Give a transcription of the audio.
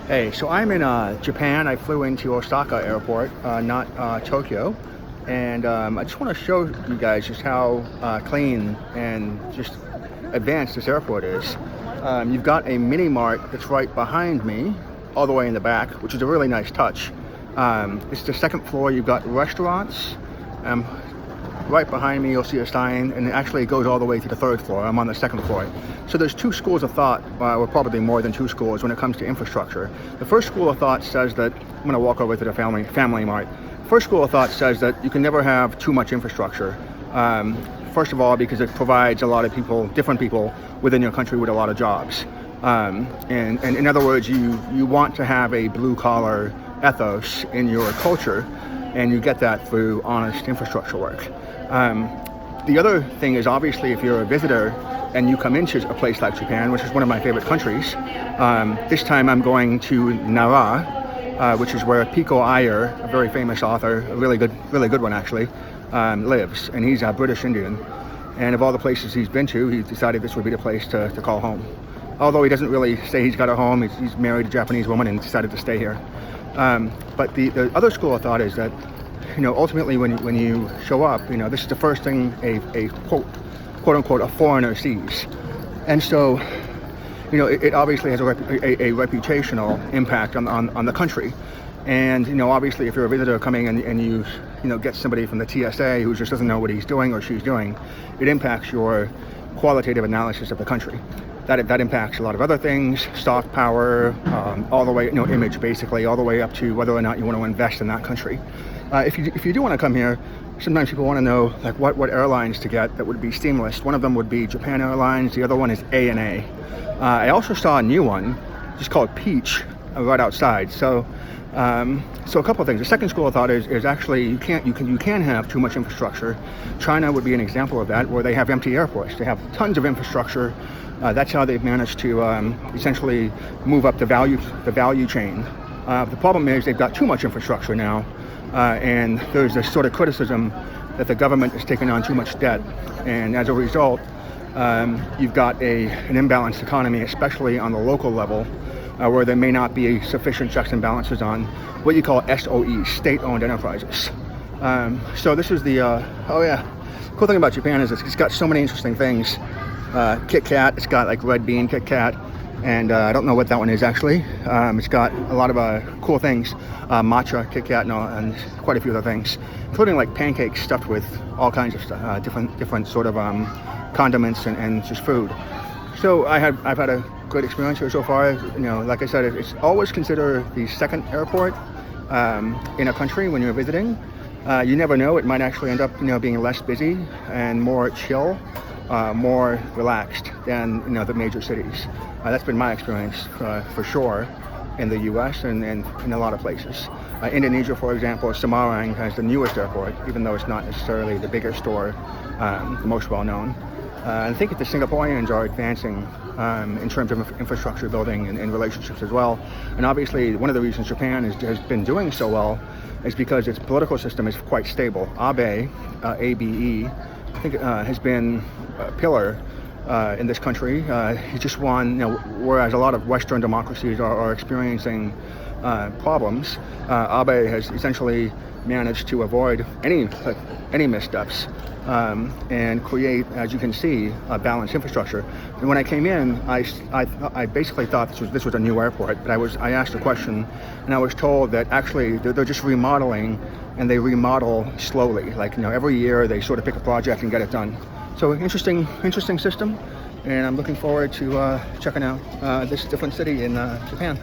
Hey, so I'm in Japan. I flew into Osaka Airport, not Tokyo. And I just want to show you guys just how clean and just advanced this airport is. You've got a mini mart that's right behind me, all the way in the back, which is a really nice touch. It's the second floor. You've got restaurants. Right behind me, you'll see a sign, and actually it goes all the way to the third floor. I'm on the second floor. So there's two schools of thought, or probably more than two schools, when it comes to infrastructure. The first school of thought says that, I'm going to walk over to the family mart. First school of thought says that you can never have too much infrastructure. First of all, because it provides a lot of people, different people within your country with a lot of jobs. And in other words, you want to have a blue-collar ethos in your culture, and you get that through honest infrastructure work. The other thing is, obviously, if you're a visitor and you come into a place like Japan, which is one of my favorite countries, this time I'm going to Nara, which is where Pico Iyer, a very famous author, a really good one actually, lives, and he's a British Indian. And of all the places he's been to, he decided this would be the place to call home. Although he doesn't really say he's got a home, he's married a Japanese woman and decided to stay here. But the other school of thought is that, ultimately when you show up, this is the first thing a quote unquote a foreigner sees. And so, it obviously has a reputational impact on the country. And, obviously if you're a visitor coming and you get somebody from the TSA who just doesn't know what he's doing or she's doing, it impacts your qualitative analysis of the country. That impacts a lot of other things, soft power, all the way, image basically, all the way up to whether or not you want to invest in that country. If you do want to come here, sometimes people want to know like what airlines to get that would be seamless. One of them would be Japan Airlines. The other one is ANA. I also saw a new one, just called Peach, right outside. So a couple of things. The second school of thought is actually you can have too much infrastructure. China would be an example of that, where they have empty airports. They have tons of infrastructure. That's how they've managed to essentially move up the value chain. The problem is they've got too much infrastructure now, and there's this sort of criticism that the government is taking on too much debt, and as a result, you've got an imbalanced economy, especially on the local level, where there may not be sufficient checks and balances on what you call SOEs, state-owned enterprises. So this is the cool thing about Japan is it's got so many interesting things. Kit Kat, it's got like red bean Kit Kat, and I don't know what that one is actually. It's got a lot of cool things, matcha Kit Kat, and quite a few other things, including like pancakes stuffed with all kinds of stuff, different sort of condiments and just food. So I've had a great experience here so far. Like I said, it's always considered the second airport in a country when you're visiting. You never know; it might actually end up being less busy and more chill. More relaxed than the major cities. That's been my experience for sure in the U.S. and in a lot of places. Indonesia, for example, Semarang has the newest airport, even though it's not necessarily the biggest or the most well-known. I think that the Singaporeans are advancing in terms of infrastructure building and relationships as well. And obviously, one of the reasons Japan has been doing so well is because its political system is quite stable. Abe, ABE, I think has been a pillar in this country. He just won, whereas a lot of Western democracies are experiencing problems. Abe has essentially managed to avoid any missteps and create, as you can see, a balanced infrastructure. And when I came in, I basically thought this was a new airport, but I asked a question, and I was told that actually they're just remodeling, and they remodel slowly. Like every year they sort of pick a project and get it done. So interesting system, and I'm looking forward to checking out this different city in Japan.